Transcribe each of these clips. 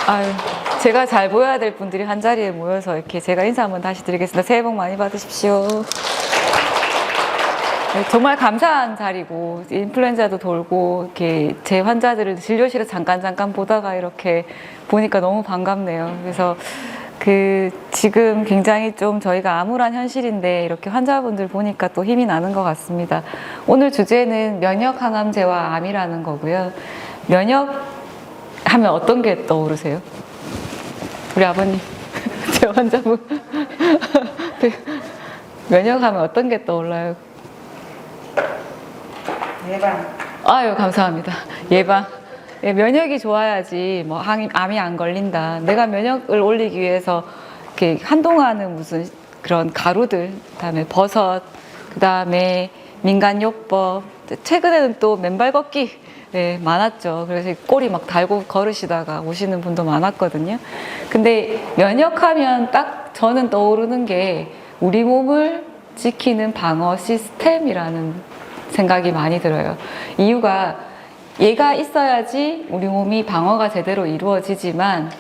아유, 제가 잘 보여야 될 분들이 한 자리에 모여서 이렇게 제가 인사 한번 다시 드리겠습니다. 새해 복 많이 받으십시오. 네, 정말 감사한 자리고, 인플루엔자도 돌고, 이렇게 제 환자들을 진료실에 잠깐 보다가 이렇게 보니까 너무 반갑네요. 그래서 지금 굉장히 좀 저희가 암울한 현실인데 이렇게 환자분들 보니까 또 힘이 나는 것 같습니다. 오늘 주제는 면역 항암제와 암이라는 거고요. 면역 하면 어떤 게 떠오르세요? 우리 아버님, 제 환자분. 면역 하면 어떤 게 떠올라요? 예방. 아유, 감사합니다. 예방. 예, 면역이 좋아야지 뭐 암이 안 걸린다. 내가 면역을 올리기 위해서 이렇게 한동안은 무슨 그런 가루들, 그다음에 버섯, 그다음에 민간요법, 최근에는 또 맨발 걷기 네, 많았죠. 그래서 꼬리 막 달고 걸으시다가 오시는 분도 많았거든요. 근데 면역하면 딱 저는 떠오르는 게 우리 몸을 지키는 방어 시스템이라는 생각이 많이 들어요. 이유가 얘가 있어야지 우리 몸이 방어가 제대로 이루어지지만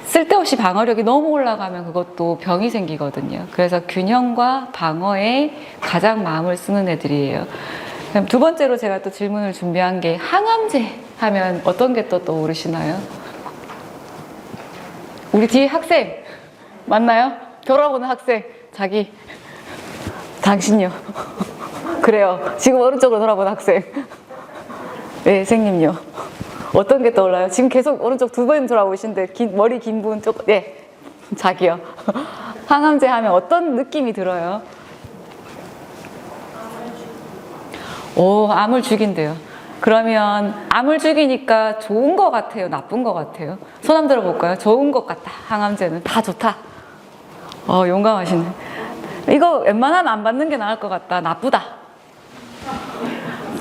쓸데없이 방어력이 너무 올라가면 그것도 병이 생기거든요. 그래서 균형과 방어에 가장 마음을 쓰는 애들이에요. 그럼 두 번째로 제가 또 질문을 준비한 게 항암제 하면 어떤 게 또 떠오르시나요? 우리 뒤에 학생 맞나요? 돌아보는 학생 자기 당신요. 그래요. 지금 오른쪽으로 돌아보는 학생. 네, 선생님요. 어떤 게 떠올라요? 지금 계속 오른쪽 두 번 돌아보시는데 머리 긴 분 조금 네, 자기요. 항암제 하면 어떤 느낌이 들어요? 오, 암을 죽인대요. 그러면 암을 죽이니까 좋은 것 같아요? 나쁜 것 같아요? 손 한번 들어볼까요? 좋은 것 같다. 항암제는 다 좋다. 용감하시네. 이거 웬만하면 안 받는 게 나을 것 같다. 나쁘다.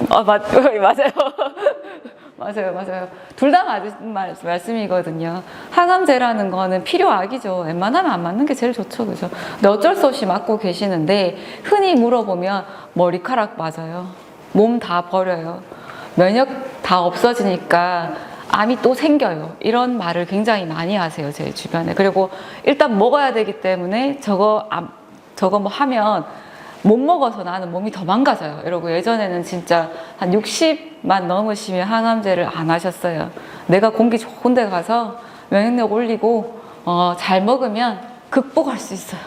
맞아요. 맞아요. 둘 다 맞은 말씀이거든요. 항암제라는 거는 필요악이죠. 웬만하면 안 맞는 게 제일 좋죠. 그죠? 근데 어쩔 수 없이 맞고 계시는데 흔히 물어보면 머리카락 맞아요. 몸 다 버려요. 면역 다 없어지니까 암이 또 생겨요. 이런 말을 굉장히 많이 하세요. 제 주변에. 그리고 일단 먹어야 되기 때문에 저거 뭐 하면 못 먹어서 나는 몸이 더 망가져요. 이러고 예전에는 진짜 한 60만 넘으시면 항암제를 안 하셨어요. 내가 공기 좋은 데 가서 면역력 올리고 잘 먹으면 극복할 수 있어요.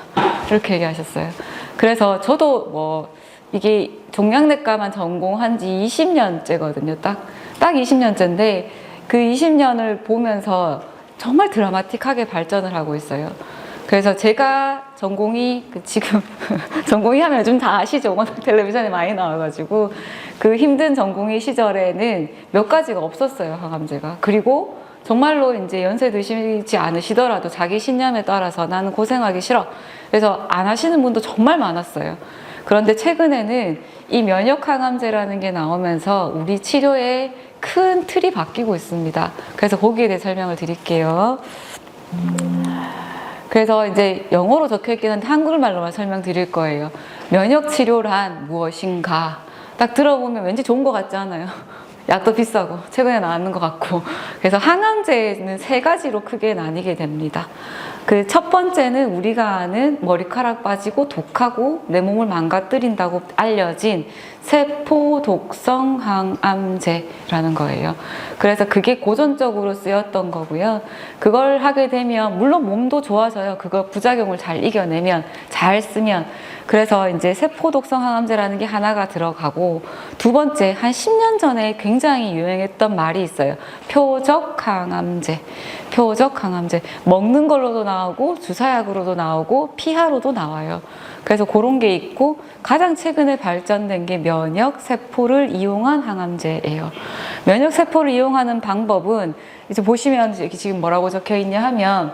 이렇게 얘기하셨어요. 그래서 저도 뭐 이게 종양내과만 전공한 지 20년째거든요. 딱 20년째인데 그 20년을 보면서 정말 드라마틱하게 발전을 하고 있어요. 그래서 제가 전공이 지금 전공이 하면 요즘 다 아시죠? 워낙 텔레비전에 많이 나와가지고 그 힘든 전공의 시절에는 몇 가지가 없었어요. 항암제가. 그리고 정말로 이제 연세 드시지 않으시더라도 자기 신념에 따라서 나는 고생하기 싫어. 그래서 안 하시는 분도 정말 많았어요. 그런데 최근에는 이 면역 항암제라는 게 나오면서 우리 치료에 큰 틀이 바뀌고 있습니다. 그래서 거기에 대해 설명을 드릴게요. 그래서 이제 영어로 적혀 있긴 한데 한국말로만 설명드릴 거예요. 면역 치료란 무엇인가? 딱 들어보면 왠지 좋은 것 같지 않아요? 약도 비싸고 최근에 나왔는 것 같고. 그래서 항암제는 세 가지로 크게 나뉘게 됩니다. 그 첫 번째는 우리가 아는 머리카락 빠지고 독하고 내 몸을 망가뜨린다고 알려진 세포 독성 항암제라는 거예요. 그래서 그게 고전적으로 쓰였던 거고요. 그걸 하게 되면 물론 몸도 좋아져요. 그거 부작용을 잘 이겨내면, 잘 쓰면. 그래서 이제 세포 독성 항암제라는 게 하나가 들어가고, 두 번째 한 10년 전에 굉장히 유행했던 말이 있어요. 표적 항암제. 표적 항암제. 먹는 걸로도 나오고 주사약으로도 나오고 피하로도 나와요. 그래서 그런 게 있고, 가장 최근에 발전된 게 면역 세포를 이용한 항암제예요. 면역 세포를 이용하는 방법은 이제 보시면 이렇게 지금 뭐라고 적혀 있냐 하면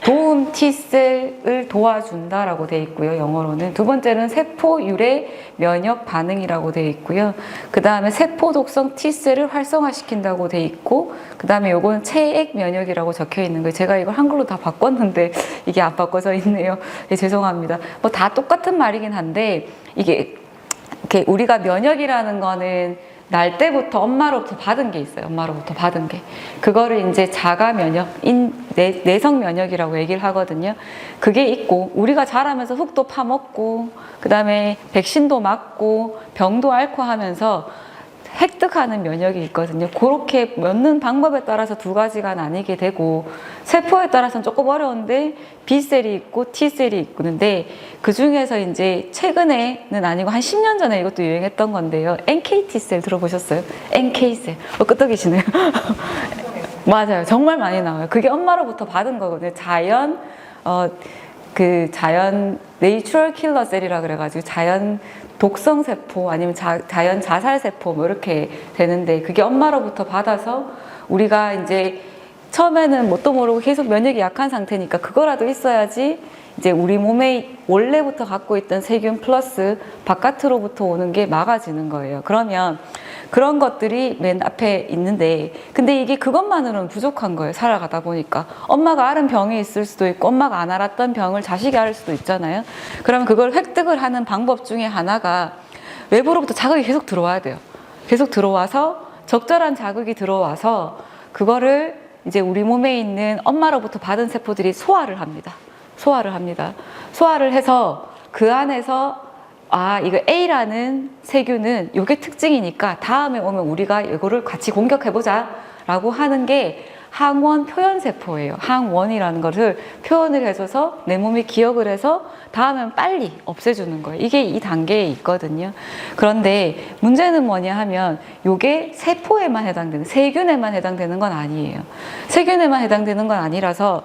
도움 T셀을 도와준다라고 되어 있고요. 영어로는. 두 번째는 세포 유래 면역 반응이라고 되어 있고요. 그 다음에 세포 독성 T셀을 활성화시킨다고 되어 있고, 그 다음에 요거는 체액 면역이라고 적혀 있는 거예요. 제가 이걸 한글로 다 바꿨는데 이게 안 바꿔져 있네요. 네, 죄송합니다. 뭐 다 똑같은 말이긴 한데 이게 이렇게 우리가 면역이라는 거는 날 때부터 엄마로부터 받은 게 있어요. 엄마로부터 받은 게. 그거를 이제 자가 면역, 내성 면역이라고 얘기를 하거든요. 그게 있고, 우리가 자라면서 흙도 파먹고, 그 다음에 백신도 맞고, 병도 앓고 하면서 획득하는 면역이 있거든요. 그렇게 넣는 방법에 따라서 두 가지가 나뉘게 되고, 세포에 따라서는 조금 어려운데 B셀이 있고 T셀이 있는데, 그 중에서 이제 최근에는 아니고 한 10년 전에 이것도 유행했던 건데요. NKT셀 들어보셨어요? NK셀. 끄떡이시네요. 맞아요. 정말 많이 나와요. 그게 엄마로부터 받은 거거든요. 자연 네이처럴 킬러 셀이라 그래가지고 자연 독성 세포 아니면 자연 자살 세포 뭐 이렇게 되는데, 그게 엄마로부터 받아서 우리가 이제 처음에는 뭣도 모르고 계속 면역이 약한 상태니까 그거라도 있어야지 이제 우리 몸에 원래부터 갖고 있던 세균 플러스 바깥으로부터 오는 게 막아지는 거예요. 그러면 그런 것들이 맨 앞에 있는데, 근데 이게 그것만으로는 부족한 거예요. 살아가다 보니까 엄마가 앓은 병이 있을 수도 있고 엄마가 안 앓았던 병을 자식이 앓을 수도 있잖아요. 그러면 그걸 획득을 하는 방법 중에 하나가 외부로부터 자극이 계속 들어와야 돼요. 계속 들어와서 적절한 자극이 들어와서 그거를 이제 우리 몸에 있는 엄마로부터 받은 세포들이 소화를 합니다. 소화를 해서 그 안에서 이거 A라는 세균은 이게 특징이니까 다음에 오면 우리가 이거를 같이 공격해보자 라고 하는 게 항원 표현 세포예요. 항원이라는 것을 표현을 해줘서 내 몸이 기억을 해서 다음엔 빨리 없애주는 거예요. 이게 이 단계에 있거든요. 그런데 문제는 뭐냐 하면 이게 세포에만 해당되는, 세균에만 해당되는 건 아니에요. 세균에만 해당되는 건 아니라서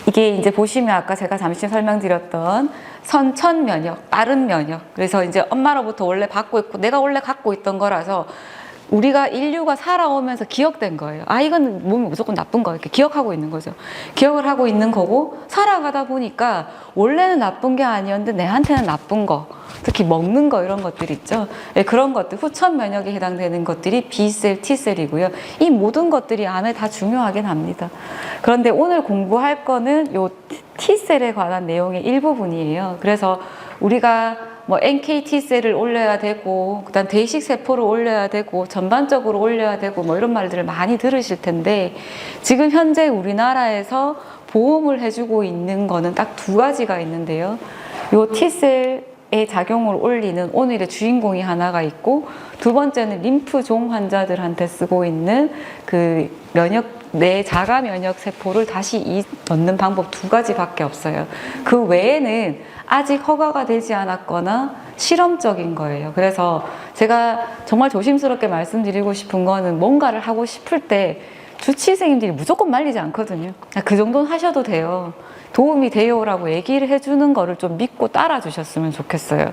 이게 이제 보시면 아까 제가 잠시 설명드렸던 선천 면역, 빠른 면역. 그래서 이제 엄마로부터 원래 받고 있고 내가 원래 갖고 있던 거라서 우리가 인류가 살아오면서 기억된 거예요. 이건 몸이 무조건 나쁜 거 이렇게 기억하고 있는 거죠. 기억을 하고 있는 거고, 살아가다 보니까 원래는 나쁜 게 아니었는데 내한테는 나쁜 거, 특히 먹는 거 이런 것들 있죠. 그런 것들, 후천 면역에 해당되는 것들이 B셀, T셀이고요. 이 모든 것들이 암에 다 중요하긴 합니다. 그런데 오늘 공부할 거는 요 T셀에 관한 내용의 일부분이에요. 그래서 우리가 뭐 NKT셀을 올려야 되고, 그다음 대식 세포를 올려야 되고, 전반적으로 올려야 되고, 뭐 이런 말들을 많이 들으실 텐데, 지금 현재 우리나라에서 보험을 해주고 있는 거는 딱 두 가지가 있는데요. 요 T셀의 작용을 올리는 오늘의 주인공이 하나가 있고, 두 번째는 림프종 환자들한테 쓰고 있는 그 내 자가 면역 세포를 다시 넣는 방법 두 가지밖에 없어요. 그 외에는 아직 허가가 되지 않았거나 실험적인 거예요. 그래서 제가 정말 조심스럽게 말씀드리고 싶은 거는, 뭔가를 하고 싶을 때 주치의선생님들이 무조건 말리지 않거든요. 그 정도는 하셔도 돼요. 도움이 돼요라고 얘기를 해주는 거를 좀 믿고 따라주셨으면 좋겠어요.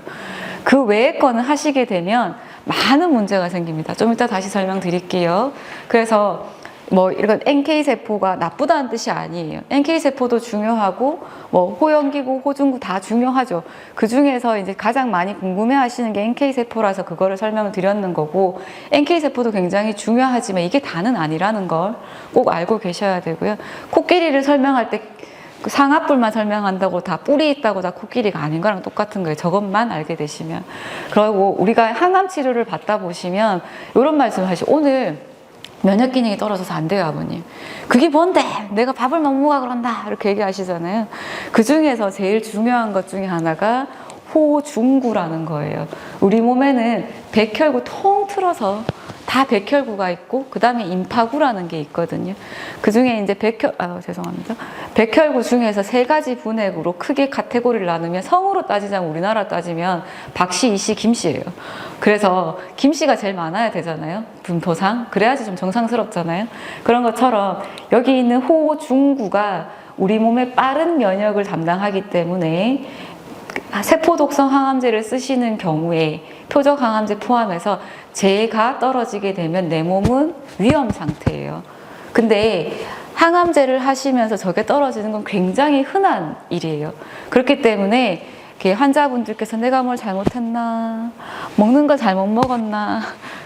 그 외의 거는 하시게 되면 많은 문제가 생깁니다. 좀 이따 다시 설명드릴게요. 그래서 뭐 이런 NK세포가 나쁘다는 뜻이 아니에요. NK세포도 중요하고 뭐 호연기구, 호중구 다 중요하죠. 그 중에서 이제 가장 많이 궁금해 하시는 게 NK세포라서 그거를 설명을 드렸는 거고, NK세포도 굉장히 중요하지만 이게 다는 아니라는 걸 꼭 알고 계셔야 되고요. 코끼리를 설명할 때 상압불만 설명한다고 다 뿔이 있다고 다 코끼리가 아닌 거랑 똑같은 거예요. 저것만 알게 되시면. 그리고 우리가 항암 치료를 받다 보시면 이런 말씀을 하시죠. 오늘 면역 기능이 떨어져서 안 돼요, 아버님. 그게 뭔데? 내가 밥을 못 먹어 그런다. 이렇게 얘기하시잖아요. 그 중에서 제일 중요한 것 중에 하나가 호중구라는 거예요. 우리 몸에는 백혈구 통틀어서 다 백혈구가 있고, 그 다음에 임파구라는 게 있거든요. 그 중에 이제 백혈구 중에서 세 가지 분액으로 크게 카테고리를 나누면, 성으로 따지자면 우리나라 따지면 박씨, 이씨, 김씨예요. 그래서 김씨가 제일 많아야 되잖아요. 분포상. 그래야지 좀 정상스럽잖아요. 그런 것처럼 여기 있는 호중구가 우리 몸의 빠른 면역을 담당하기 때문에 세포 독성 항암제를 쓰시는 경우에 표적 항암제 포함해서 제가 떨어지게 되면 내 몸은 위험 상태예요. 근데 항암제를 하시면서 저게 떨어지는 건 굉장히 흔한 일이에요. 그렇기 때문에 환자분들께서 내가 뭘 잘못했나, 먹는 걸 잘못 먹었나,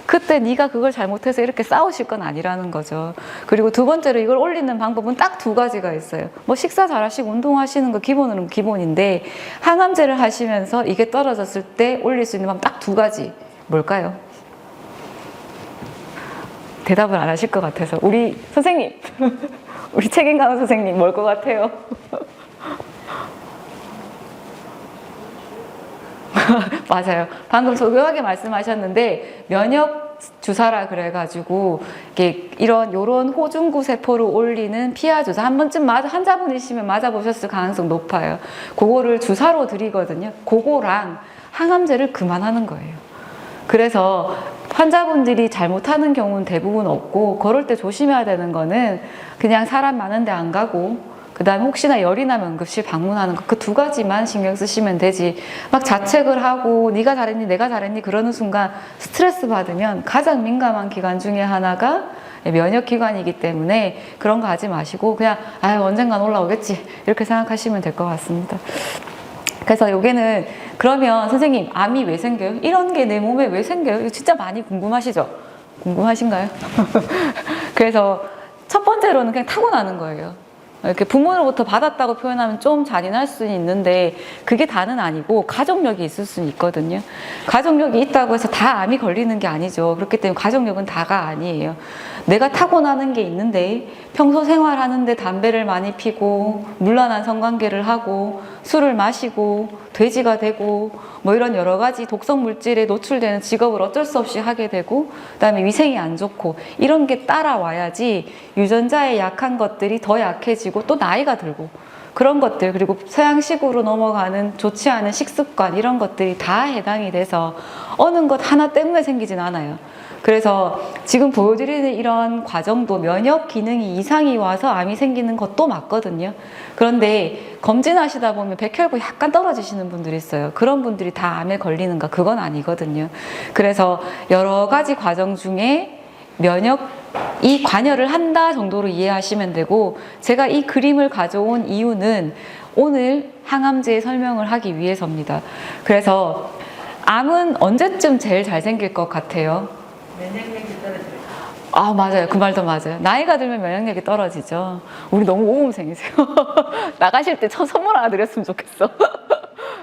그때 네가 그걸 잘못해서 이렇게 싸우실 건 아니라는 거죠. 그리고 두 번째로 이걸 올리는 방법은 딱 두 가지가 있어요. 뭐 식사 잘하시고 운동하시는 거 기본으로는 기본인데, 항암제를 하시면서 이게 떨어졌을 때 올릴 수 있는 방법 딱 두 가지. 뭘까요? 대답을 안 하실 것 같아서. 우리 선생님, 우리 책임감은 선생님 뭘 것 같아요? 맞아요. 방금 소교하게 말씀하셨는데 면역 주사라 그래가지고 이게 요런 호중구 세포를 올리는 피하 주사 한 번쯤 환자분이시면 맞아보셨을 가능성 높아요. 그거를 주사로 드리거든요. 그거랑 항암제를 그만하는 거예요. 그래서 환자분들이 잘못하는 경우는 대부분 없고, 그럴 때 조심해야 되는 거는 그냥 사람 많은 데 안 가고, 그 다음에 혹시나 열이 나면 응급실 방문하는 거, 그 두 가지만 신경 쓰시면 되지, 막 자책을 하고 네가 잘했니 내가 잘했니 그러는 순간 스트레스 받으면 가장 민감한 기관 중에 하나가 면역 기관이기 때문에 그런 거 하지 마시고 그냥 언젠간 올라오겠지 이렇게 생각하시면 될 것 같습니다. 그래서 여기는 그러면 선생님 암이 왜 생겨요? 이런 게 내 몸에 왜 생겨요? 이거 진짜 많이 궁금하시죠? 궁금하신가요? 그래서 첫 번째로는 그냥 타고나는 거예요. 이렇게 부모로부터 받았다고 표현하면 좀 잔인할 수는 있는데 그게 다는 아니고 가족력이 있을 수는 있거든요. 가족력이 있다고 해서 다 암이 걸리는 게 아니죠. 그렇기 때문에 가족력은 다가 아니에요. 내가 타고나는 게 있는데 평소 생활하는데 담배를 많이 피고 문란한 성관계를 하고 술을 마시고 돼지가 되고 뭐 이런 여러 가지 독성 물질에 노출되는 직업을 어쩔 수 없이 하게 되고, 그다음에 위생이 안 좋고 이런 게 따라와야지 유전자의 약한 것들이 더 약해지고 또 나이가 들고 그런 것들, 그리고 서양식으로 넘어가는 좋지 않은 식습관 이런 것들이 다 해당이 돼서 어느 것 하나 때문에 생기진 않아요. 그래서 지금 보여드리는 이런 과정도 면역 기능이 이상이 와서 암이 생기는 것도 맞거든요. 그런데 검진하시다 보면 백혈구 약간 떨어지시는 분들이 있어요. 그런 분들이 다 암에 걸리는가? 그건 아니거든요. 그래서 여러 가지 과정 중에 면역이 관여를 한다 정도로 이해하시면 되고, 제가 이 그림을 가져온 이유는 오늘 항암제 설명을 하기 위해서입니다. 그래서 암은 언제쯤 제일 잘 생길 것 같아요? 면역력이 떨어져요. 아, 맞아요. 그 말도 맞아요. 나이가 들면 면역력이 떨어지죠. 우리 너무 모범생이세요. 나가실 때 첫 선물 하나 드렸으면 좋겠어.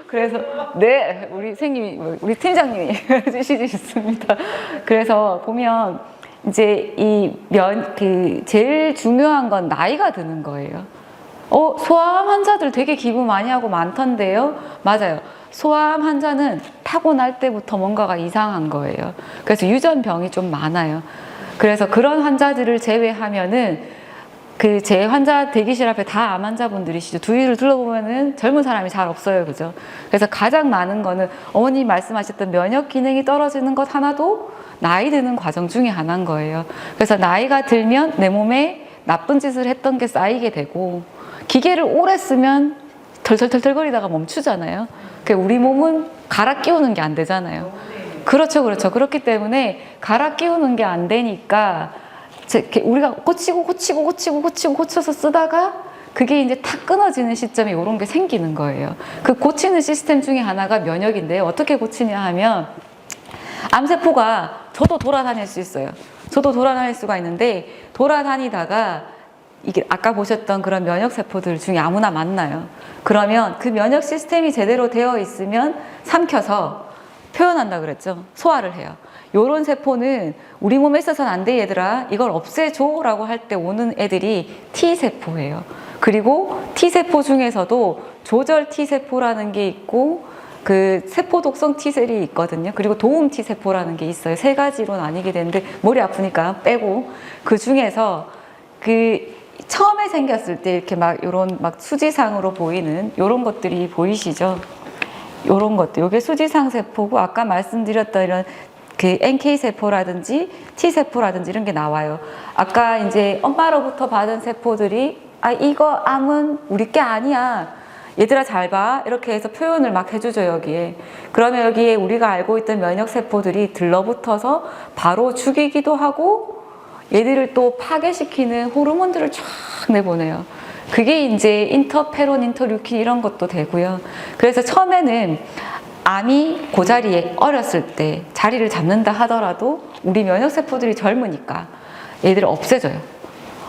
그래서 네, 우리 선생님이, 우리 팀장님이 해주시지 싶습니다. 그래서 보면 이제 제일 중요한 건 나이가 드는 거예요. 소아암 환자들 되게 기부 많이 하고 많던데요. 맞아요. 소아암 환자는 타고날 때부터 뭔가가 이상한 거예요. 그래서 유전병이 좀 많아요. 그래서 그런 환자들을 제외하면은 제 환자 대기실 앞에 다 암 환자분들이시죠. 주위를 둘러보면은 젊은 사람이 잘 없어요. 그죠? 그래서 가장 많은 거는 어머님 말씀하셨던 면역 기능이 떨어지는 것 하나도 나이 드는 과정 중에 하나인 거예요. 그래서 나이가 들면 내 몸에 나쁜 짓을 했던 게 쌓이게 되고, 기계를 오래 쓰면 덜덜덜덜거리다가 멈추잖아요. 우리 몸은 갈아 끼우는 게 안 되잖아요. 그렇죠, 그렇죠. 그렇기 때문에 갈아 끼우는 게 안 되니까 우리가 고쳐서 쓰다가 그게 이제 탁 끊어지는 시점에 이런 게 생기는 거예요. 그 고치는 시스템 중에 하나가 면역인데요. 어떻게 고치냐 하면, 암세포가 저도 돌아다닐 수 있어요. 저도 돌아다닐 수가 있는데, 돌아다니다가 이게 아까 보셨던 그런 면역세포들 중에 아무나 만나요. 그러면 그 면역 시스템이 제대로 되어 있으면 삼켜서 표현한다 그랬죠. 소화를 해요. 요런 세포는 우리 몸에 있어서는 안 돼 얘들아, 이걸 없애줘 라고 할 때 오는 애들이 T세포예요. 그리고 T세포 중에서도 조절 T세포라는 게 있고 그 세포 독성 T셀이 있거든요. 그리고 도움 T세포라는 게 있어요. 세 가지로 나뉘게 되는데 머리 아프니까 빼고, 그 중에서 처음에 생겼을 때 이렇게 요런 수지상으로 보이는 요런 것들이 보이시죠? 요런 것들. 요게 수지상 세포고, 아까 말씀드렸던 이런 NK 세포라든지 T세포라든지 이런 게 나와요. 아까 이제 엄마로부터 받은 세포들이 이거 암은 우리 게 아니야. 얘들아 잘 봐. 이렇게 해서 표현을 막 해주죠, 여기에. 그러면 여기에 우리가 알고 있던 면역세포들이 들러붙어서 바로 죽이기도 하고, 얘들을 또 파괴시키는 호르몬들을 쫙 내보내요. 그게 이제 인터페론, 인터류킨 이런 것도 되고요. 그래서 처음에는 암이 그 자리에 어렸을 때 자리를 잡는다 하더라도 우리 면역세포들이 젊으니까 얘들을 없애줘요.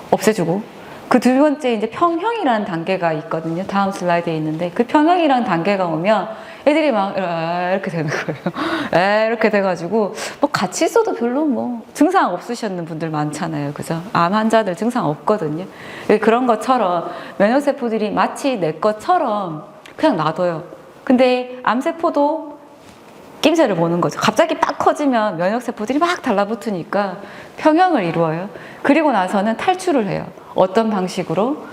없애주고, 그 두 번째 이제 평형이라는 단계가 있거든요. 다음 슬라이드에 있는데 그 평형이라는 단계가 오면 애들이 막 이렇게 되는 거예요. 이렇게 돼가지고 뭐 같이 있어도 별로 뭐 증상 없으셨는 분들 많잖아요. 그죠? 암 환자들 증상 없거든요. 그런 것처럼 면역세포들이 마치 내 것처럼 그냥 놔둬요. 근데 암세포도 낌새를 보는 거죠. 갑자기 빡 커지면 면역세포들이 막 달라붙으니까 평형을 이루어요. 그리고 나서는 탈출을 해요. 어떤 방식으로?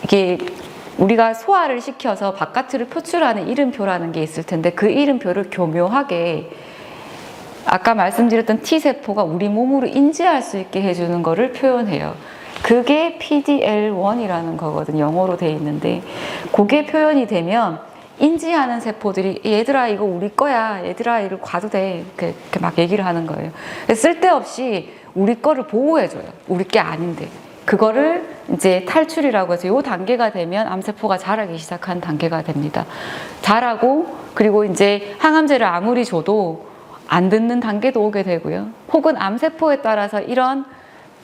이게 우리가 소화를 시켜서 바깥으로 표출하는 이름표라는 게 있을 텐데 그 이름표를 교묘하게 아까 말씀드렸던 T세포가 우리 몸으로 인지할 수 있게 해주는 거를 표현해요. 그게 PDL1이라는 거거든요. 영어로 돼 있는데 그게 표현이 되면 인지하는 세포들이 얘들아 이거 우리 거야, 얘들아 이거 과도 돼, 이렇게 막 얘기를 하는 거예요. 쓸데없이 우리 거를 보호해줘요. 우리 게 아닌데 그거를 이제 탈출이라고 해서 이 단계가 되면 암세포가 자라기 시작한 단계가 됩니다. 자라고 그리고 이제 항암제를 아무리 줘도 안 듣는 단계도 오게 되고요. 혹은 암세포에 따라서 이런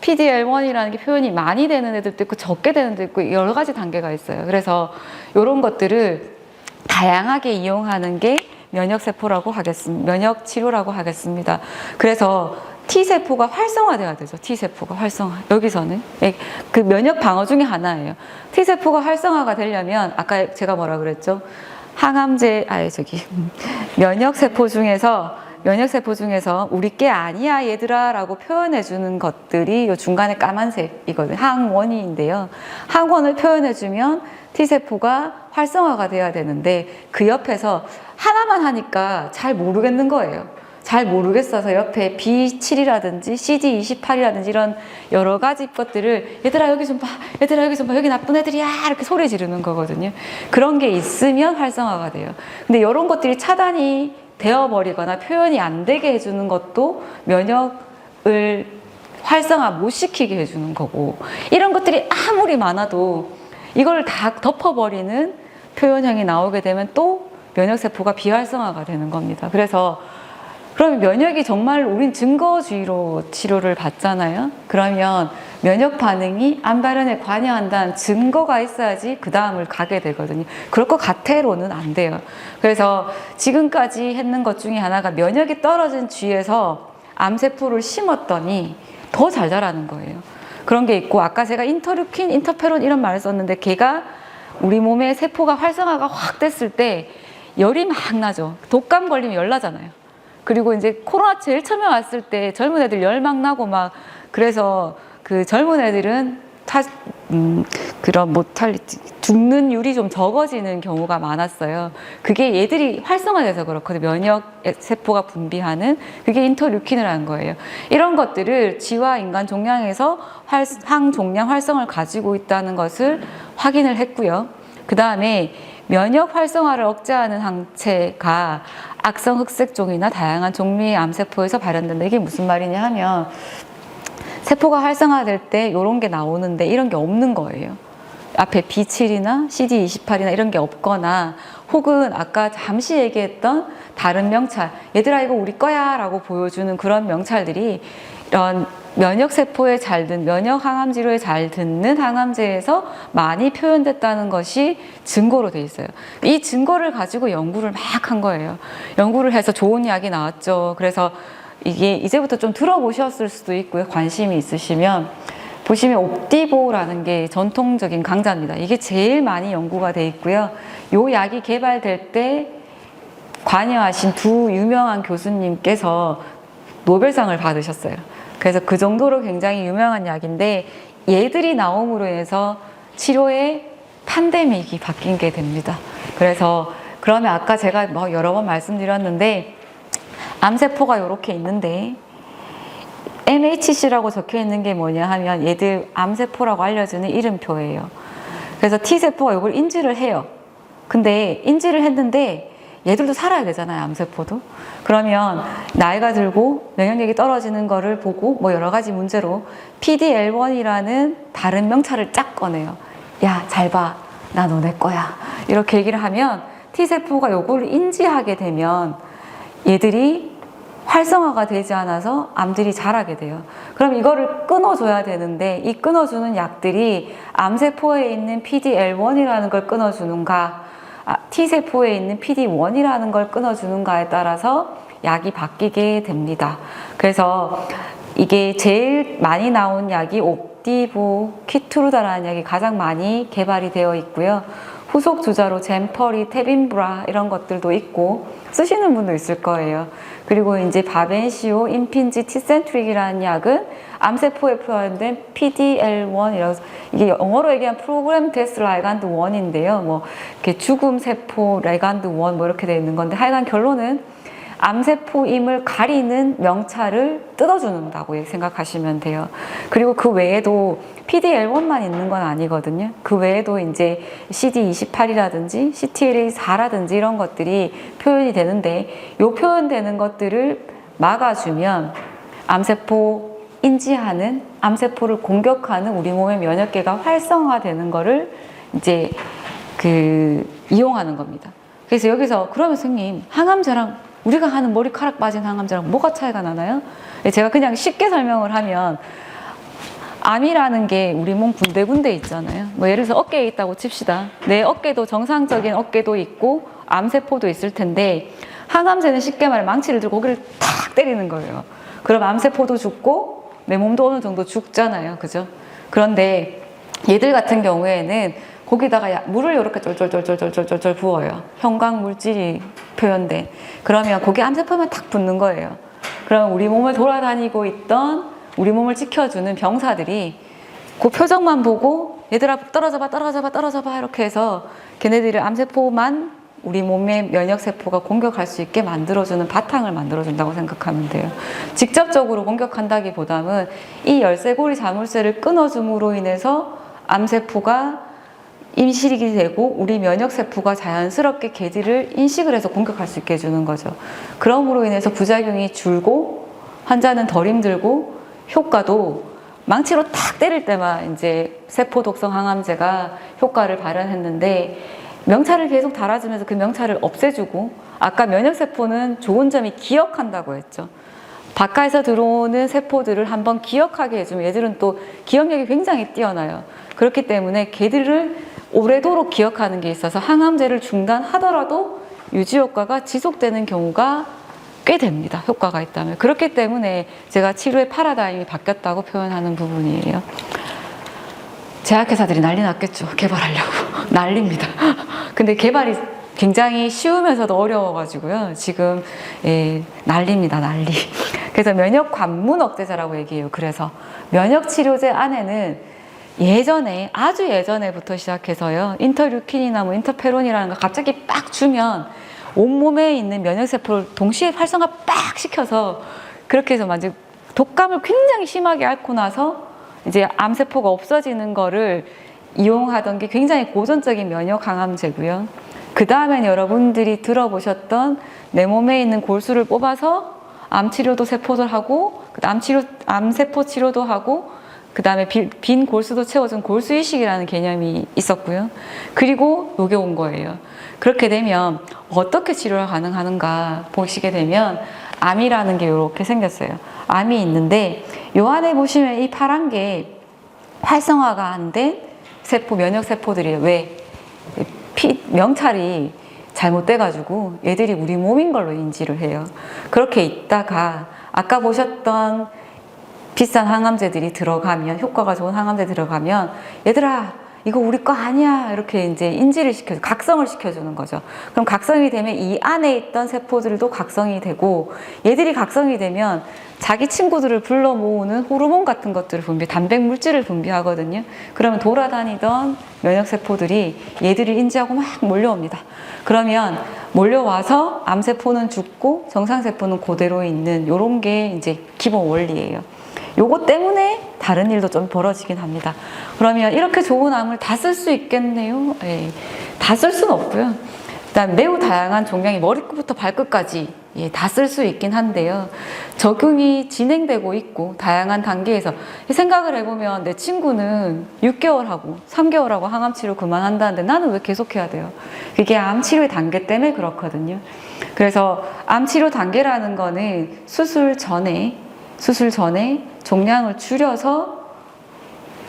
PDL1이라는 게 표현이 많이 되는 애들도 있고 적게 되는 애들도 있고 여러 가지 단계가 있어요. 그래서 이런 것들을 다양하게 이용하는 게 면역세포라고 하겠습니다. 면역치료라고 하겠습니다. 그래서 T세포가 활성화돼야 되죠. T세포가 활성화. 여기서는 그 면역 방어 중에 하나예요. T세포가 활성화가 되려면 아까 제가 뭐라 그랬죠? 항암제, 면역세포 중에서 우리 게 아니야 얘들아 라고 표현해 주는 것들이 요 중간에 까만색이거든요. 항원인데요. 항원을 표현해 주면 T세포가 활성화가 돼야 되는데 그 옆에서 하나만 하니까 잘 모르겠는 거예요. 잘 모르겠어서 옆에 B7이라든지 CD28이라든지 이런 여러 가지 것들을 얘들아 여기 좀 봐, 얘들아 여기 좀 봐, 여기 나쁜 애들이야 이렇게 소리 지르는 거거든요. 그런 게 있으면 활성화가 돼요. 근데 이런 것들이 차단이 되어버리거나 표현이 안 되게 해주는 것도 면역을 활성화 못 시키게 해주는 거고, 이런 것들이 아무리 많아도 이걸 다 덮어버리는 표현형이 나오게 되면 또 면역세포가 비활성화가 되는 겁니다. 그래서 그러면 면역이 정말 우린 증거주의로 치료를 받잖아요. 그러면 면역 반응이 암 발현에 관여한다는 증거가 있어야지 그 다음을 가게 되거든요. 그럴 것 같아로는 안 돼요. 그래서 지금까지 했는 것 중에 하나가 면역이 떨어진 쥐에서 암세포를 심었더니 더 잘 자라는 거예요. 그런 게 있고, 아까 제가 인터루킨, 인터페론 이런 말을 썼는데 걔가 우리 몸의 세포가 활성화가 확 됐을 때 열이 막 나죠. 독감 걸리면 열 나잖아요. 그리고 이제 코로나 제일 처음에 왔을 때 젊은 애들 열 막 나고 막, 그래서 그 젊은 애들은 그런 모탈리티, 죽는율이 좀 적어지는 경우가 많았어요. 그게 얘들이 활성화돼서 그렇거든요. 면역 세포가 분비하는, 그게 인터루킨이라는 거예요. 이런 것들을 쥐와 인간 종양에서 항종양 활성을 가지고 있다는 것을 확인을 했고요. 그 다음에 면역 활성화를 억제하는 항체가 악성 흑색종이나 다양한 종류의 암세포에서 발현된다. 이게 무슨 말이냐 하면, 세포가 활성화될 때 이런 게 나오는데 이런 게 없는 거예요. 앞에 B7이나 CD28이나 이런 게 없거나, 혹은 아까 잠시 얘기했던 다른 명찰, 얘들아 이거 우리 거야 라고 보여주는 그런 명찰들이 이런 면역세포에 잘 듣는, 면역 항암치료에 잘 듣는 항암제에서 많이 표현됐다는 것이 증거로 돼 있어요. 이 증거를 가지고 연구를 막 한 거예요. 연구를 해서 좋은 약이 나왔죠. 그래서 이게 이제부터 좀 들어보셨을 수도 있고요. 관심이 있으시면 보시면 옵디보라는 게 전통적인 강자입니다. 이게 제일 많이 연구가 돼 있고요. 요 약이 개발될 때 관여하신 두 유명한 교수님께서 노벨상을 받으셨어요. 그래서 그 정도로 굉장히 유명한 약인데, 얘들이 나옴으로 인해서 치료의 팬데믹이 바뀐 게 됩니다. 그래서 그러면 아까 제가 뭐 여러 번 말씀드렸는데, 암세포가 이렇게 있는데 MHC라고 적혀 있는 게 뭐냐 하면 얘들 암세포라고 알려주는 이름표예요. 그래서 T세포가 이걸 인지를 해요. 근데 인지를 했는데 얘들도 살아야 되잖아요, 암세포도. 그러면 나이가 들고 면역력이 떨어지는 거를 보고 뭐 여러 가지 문제로 PDL1이라는 다른 명찰을 쫙 꺼내요. 야, 잘 봐. 나 너네 거야. 이렇게 얘기를 하면 T세포가 요거를 인지하게 되면 얘들이 활성화가 되지 않아서 암들이 자라게 돼요. 그럼 이거를 끊어줘야 되는데 이 끊어주는 약들이 암세포에 있는 PD-L1이라는 걸 끊어주는가, T세포에 있는 PD-1이라는 걸 끊어주는가에 따라서 약이 바뀌게 됩니다. 그래서 이게 제일 많이 나온 약이 옵디보 키트루다라는 약이 가장 많이 개발이 되어 있고요. 후속 주자로 젠퍼리, 테빈브라 이런 것들도 있고 쓰시는 분도 있을 거예요. 그리고 이제 바벤시오, 임핀지, 티센트릭이라는 약은 암세포에 표현된 PD-L1이라고 이게 영어로 얘기하면 프로그램 데스 라이간드 1인데요. 뭐 이렇게 죽음 세포 라이간드 1 뭐 이렇게 되어 있는 건데 하여간 결론은 암세포임을 가리는 명찰을 뜯어주는다고 생각하시면 돼요. 그리고 그 외에도 PD-L1만 있는 건 아니거든요. 그 외에도 이제 CD28이라든지 CTLA4라든지 이런 것들이 표현이 되는데 이 표현되는 것들을 막아주면 암세포 인지하는, 암세포를 공격하는 우리 몸의 면역계가 활성화되는 거를 이제 이용하는 겁니다. 그래서 여기서 그러면 선생님 항암제랑 우리가 하는 머리카락 빠진 항암제랑 뭐가 차이가 나나요? 제가 그냥 쉽게 설명을 하면 암이라는 게 우리 몸 군데군데 있잖아요. 뭐 예를 들어서 어깨에 있다고 칩시다. 내 어깨도 정상적인 어깨도 있고 암세포도 있을 텐데 항암제는 쉽게 말해 망치를 들고 거기를 탁 때리는 거예요. 그럼 암세포도 죽고 내 몸도 어느 정도 죽잖아요. 그죠? 그런데 얘들 같은 경우에는 거기다가 물을 이렇게 쫄쫄쫄쫄쫄쫄쫄 부어요. 형광 물질이 표현된. 그러면 거기 암세포만 탁 붙는 거예요. 그럼 우리 몸을 돌아다니고 있던 우리 몸을 지켜주는 병사들이 그 표정만 보고 얘들아 떨어져봐 떨어져봐 떨어져봐 이렇게 해서 걔네들의 암세포만 우리 몸의 면역세포가 공격할 수 있게 만들어주는 바탕을 만들어준다고 생각하면 돼요. 직접적으로 공격한다기보다는 이 열쇠고리 자물쇠를 끊어줌으로 인해서 암세포가 인식이 되고 우리 면역세포가 자연스럽게 걔들을 인식을 해서 공격할 수 있게 해주는 거죠. 그럼으로 인해서 부작용이 줄고 환자는 덜 힘들고 효과도 망치로 탁 때릴 때만 이제 세포 독성 항암제가 효과를 발현했는데 명찰을 계속 달아주면서 그 명찰을 없애주고 아까 면역세포는 좋은 점이 기억한다고 했죠. 바깥에서 들어오는 세포들을 한번 기억하게 해주면 얘들은 또 기억력이 굉장히 뛰어나요. 그렇기 때문에 걔들을 오래도록 기억하는 게 있어서 항암제를 중단하더라도 유지 효과가 지속되는 경우가 꽤 됩니다. 효과가 있다면. 그렇기 때문에 제가 치료의 파라다임이 바뀌었다고 표현하는 부분이에요. 제약회사들이 난리 났겠죠. 개발하려고. 난리입니다. 근데 개발이 굉장히 쉬우면서도 어려워가지고요. 지금 난리입니다. 난리. 그래서 면역 관문 억제제라고 얘기해요. 그래서 면역치료제 안에는 예전에 아주 예전에부터 시작해서요. 인터류킨이나 뭐 인터페론이라는 거 갑자기 빡 주면 온몸에 있는 면역세포를 동시에 활성화 빡 시켜서 그렇게 해서 완전 독감을 굉장히 심하게 앓고 나서 이제 암세포가 없어지는 거를 이용하던 게 굉장히 고전적인 면역 항암제고요. 그 다음엔 여러분들이 들어보셨던 내 몸에 있는 골수를 뽑아서 암치료도 세포도 하고 암세포 치료도 하고 그 다음에 빈 골수도 채워준 골수이식이라는 개념이 있었고요. 그리고 요게 온 거예요. 그렇게 되면 어떻게 치료가 가능한가 보시게 되면 암이라는 게 이렇게 생겼어요. 암이 있는데 요 안에 보시면 이 파란 게 활성화가 안 된 세포, 면역세포들이에요. 왜? 명찰이 잘못돼가지고 얘들이 우리 몸인 걸로 인지를 해요. 그렇게 있다가 아까 보셨던 비싼 항암제들이 들어가면, 효과가 좋은 항암제 들어가면 얘들아 이거 우리 거 아니야 이렇게 이제 인지를 시켜줘, 각성을 시켜주는 거죠. 그럼 각성이 되면 이 안에 있던 세포들도 각성이 되고 얘들이 각성이 되면 자기 친구들을 불러 모으는 호르몬 같은 것들을 단백 물질을 분비하거든요. 그러면 돌아다니던 면역세포들이 얘들을 인지하고 막 몰려옵니다. 그러면 몰려와서 암세포는 죽고 정상세포는 그대로 있는 요런 게 이제 기본 원리예요. 요거 때문에 다른 일도 좀 벌어지긴 합니다. 그러면 이렇게 좋은 암을 다 쓸 수 있겠네요? 다 쓸 수는 없고요. 일단 매우 다양한 종양이 머리끝부터 발끝까지 다 쓸 수 있긴 한데요. 적용이 진행되고 있고 다양한 단계에서 생각을 해보면 내 친구는 6개월하고 3개월하고 항암치료 그만한다는데 나는 왜 계속해야 돼요? 그게 암치료의 단계 때문에 그렇거든요. 그래서 암 치료 단계라는 거는 수술 전에 종양을 줄여서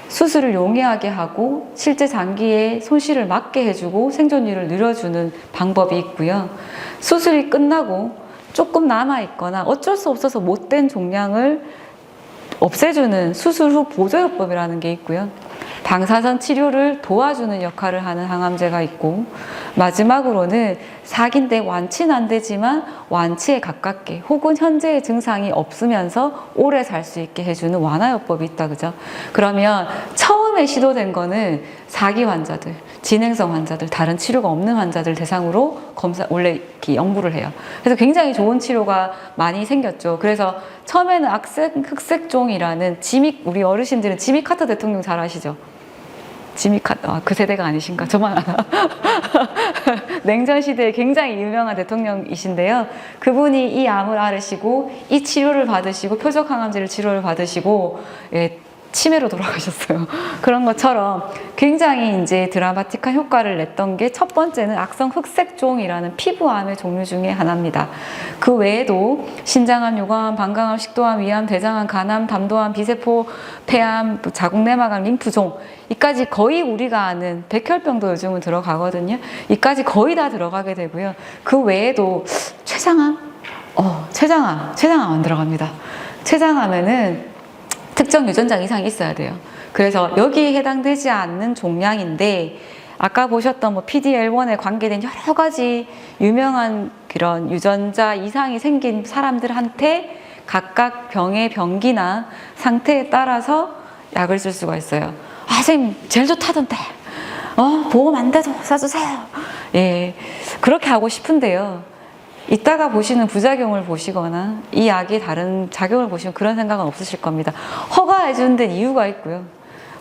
수술을 용이하게 하고 실제 장기에 손실을 막게 해주고 생존율을 늘려주는 방법이 있고요. 수술이 끝나고 조금 남아있거나 어쩔 수 없어서 못된 종양을 없애주는 수술 후 보조요법이라는 게 있고요. 방사선 치료를 도와주는 역할을 하는 항암제가 있고, 마지막으로는 사기인데 완치는 안 되지만 완치에 가깝게 혹은 현재의 증상이 없으면서 오래 살 수 있게 해주는 완화요법이 있다, 그죠? 그러면 처음에 시도된 거는 사기 환자들, 진행성 환자들, 다른 치료가 없는 환자들 대상으로 원래 이렇게 연구를 해요. 그래서 굉장히 좋은 치료가 많이 생겼죠. 그래서 처음에는 흑색종이라는 우리 어르신들은 지미 카터 대통령 잘 아시죠? 지미 카터, 그 세대가 아니신가? 저만 알아. 냉전 시대에 굉장히 유명한 대통령이신데요. 그분이 이 암을 앓으시고 이 치료를 받으시고 표적 항암제를 치료를 받으시고 치매로 돌아가셨어요. 그런 것처럼 굉장히 이제 드라마틱한 효과를 냈던 게 첫 번째는 악성 흑색종이라는 피부암의 종류 중에 하나입니다. 그 외에도 신장암, 요광암, 방광암, 식도암, 위암, 대장암, 간암, 담도암, 비세포, 폐암, 자궁내막암, 림프종, 이까지 거의 우리가 아는 백혈병도 요즘은 들어가거든요. 이까지 거의 다 들어가게 되고요. 그 외에도 췌장암 안 들어갑니다. 췌장암에는 특정 유전자 이상이 있어야 돼요. 그래서 여기에 해당되지 않는 종양인데, 아까 보셨던 PD-L1에 관계된 여러 가지 유명한 그런 유전자 이상이 생긴 사람들한테 각각 병의 병기나 상태에 따라서 약을 쓸 수가 있어요. 아, 선생님 제일 좋다던데 보험 안 돼도 써주세요. 예, 그렇게 하고 싶은데요, 이따가 보시는 부작용을 보시거나 이 약이 다른 작용을 보시면 그런 생각은 없으실 겁니다. 허가해주는 데는 이유가 있고요,